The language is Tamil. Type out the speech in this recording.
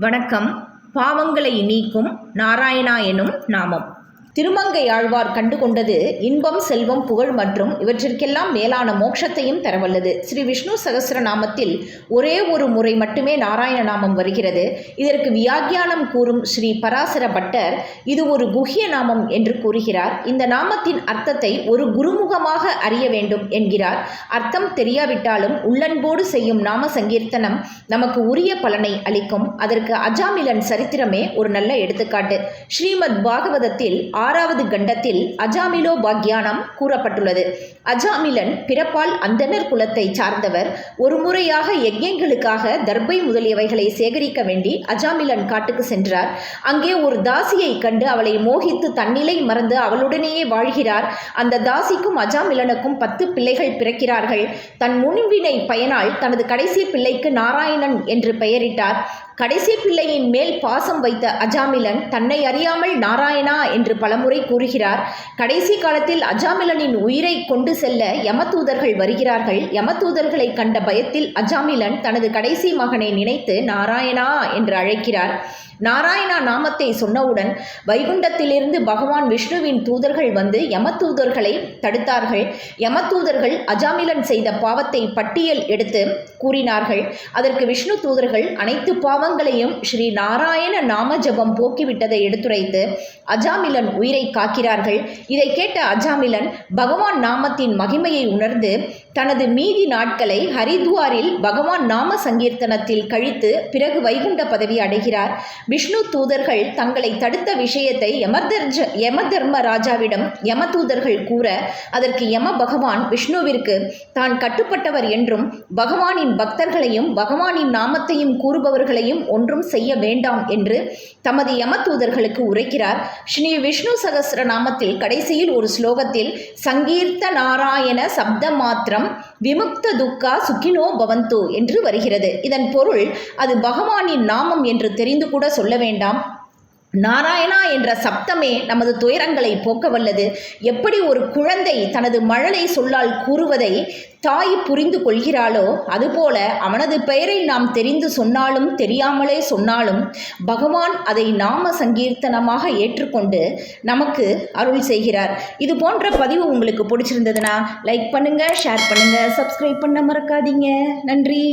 வணக்கம். பாவங்களை நீக்கும் நாராயணா எனும் நாமம். திருமங்கை ஆழ்வார் கண்டுகொண்டது இன்பம், செல்வம், புகழ் மற்றும் இவற்றிற்கெல்லாம் மேலான மோட்சத்தையும் தரவல்லது. ஸ்ரீ விஷ்ணு சகஸ்ரநாமத்தில் ஒரே ஒரு முறை மட்டுமே நாராயண நாமம் வருகிறது. இதற்கு வியாக்கியானம் கூறும் ஸ்ரீ பராசர பட்டர் இது ஒரு குஹ்ய நாமம் என்று கூறுகிறார். இந்த நாமத்தின் அர்த்தத்தை ஒரு குருமுகமாக அறிய வேண்டும் என்கிறார். அர்த்தம் தெரியாவிட்டாலும் உள்ளன்போடு செய்யும் நாம சங்கீர்த்தனம் நமக்கு உரிய பலனை அளிக்கும். அதற்கு அஜாமிலன் சரித்திரமே ஒரு நல்ல எடுத்துக்காட்டு. ஸ்ரீமத் பாகவதத்தில் 6வது கண்டத்தில் அஜாமிலோ பாக்யானம் கூறப்பட்டுள்ளது. அஜாமிலன் பிறப்பால் அந்தணர் குலத்தை சார்ந்தவர். ஒரு முறையாக யஜ்ஞங்களுக்காக தர்பை முதலியவைகளை சேகரிக்க வேண்டி அஜாமிலன் காட்டுக்கு சென்றார். அங்கே ஒரு தாசியை கண்டு அவளை மோகித்து தன்னிலை மறந்து அவளுடனேயே வாழ்கிறார். அந்த தாசிக்கும் அஜாமிலனுக்கும் 10 பிள்ளைகள் பிறக்கிறார்கள். தன் முன்வினை பயனால் தனது கடைசி பிள்ளைக்கு நாராயணன் என்று பெயரிட்டார். கடைசி பிள்ளையின் மேல் பாசம் வைத்த அஜாமிலன் தன்னை அறியாமல் நாராயணா என்று பலமுறை கூறுகிறார். கடைசி காலத்தில் அஜாமிலனின் உயிரை கொண்டு செல்ல யமதூதர்கள் வருகிறார்கள். யமதூதர்களை கண்ட பயத்தில் அஜாமிலன் தனது கடைசி மகனை நினைத்து நாராயணா என்று அழைக்கிறார். நாராயணா நாமத்தை சொன்னவுடன் வைகுண்டத்திலிருந்து பகவான் விஷ்ணுவின் தூதர்கள் வந்து யமதூதர்களை தடுத்தார்கள். யமதூதர்கள் அஜாமிலன் செய்த பாவத்தை பட்டியல் எடுத்து கூறினார்கள். அதற்கு விஷ்ணு தூதர்கள் அனைத்து பாவங்களையும் ஸ்ரீ நாராயண நாம ஜபம் போக்கிவிட்டதை எடுத்துரைத்து அஜாமிலன் உயிரை காக்கிறார்கள். இதை கேட்ட அஜாமிலன் பகவான் நாமத்தின் மகிமையை உணர்ந்து தனது மீதி நாட்களை ஹரித்வாரில் பகவான் நாம சங்கீர்த்தனத்தில் கழித்து பிறகு வைகுண்ட பதவி அடைகிறார். விஷ்ணு தூதர்கள் தங்களை தடுத்த விஷயத்தை யமதர்ம ராஜாவிடம் யமதூதர்கள் கூற அதற்கு யம பகவான் விஷ்ணுவிற்கு தான் கட்டுப்பட்டவர் என்றும் பகவானின் பக்தர்களையும் பகவானின் நாமத்தையும் கூறுபவர்களையும் ஒன்றும் செய்ய வேண்டாம் என்று தமது யமதூதர்களுக்கு உரைக்கிறார். ஸ்ரீ விஷ்ணு சகஸ்ர நாமத்தில் கடைசியில் ஒரு ஸ்லோகத்தில் சங்கீர்த்த நாராயண சப்த மாத்திரம் விமுக்த துக்கா சுகினோ பவந்து என்று வருகிறது. இதன் பொருள் அது பகவானின் நாமம் என்று தெரிந்து கூட சொல்ல வேண்டாம். நாராயணா என்ற சப்தமே நமது துயரங்களை போக்க வல்லது. எப்படி ஒரு குழந்தை தனது மழலை சொல்லால் கூறுவதை தாய் புரிந்து கொள்கிறாளோ அதுபோல அவனது பெயரை நாம் தெரிந்து சொன்னாலும் தெரியாமலே சொன்னாலும் பகவான் அதை நாம சங்கீர்த்தனமாக ஏற்றுக்கொண்டு நமக்கு அருள் செய்கிறார். இது போன்ற பதிவு உங்களுக்கு பிடிச்சிருந்ததுன்னா லைக் பண்ணுங்க, ஷேர் பண்ணுங்க, சப்ஸ்கிரைப் பண்ண மறக்காதீங்க. நன்றி.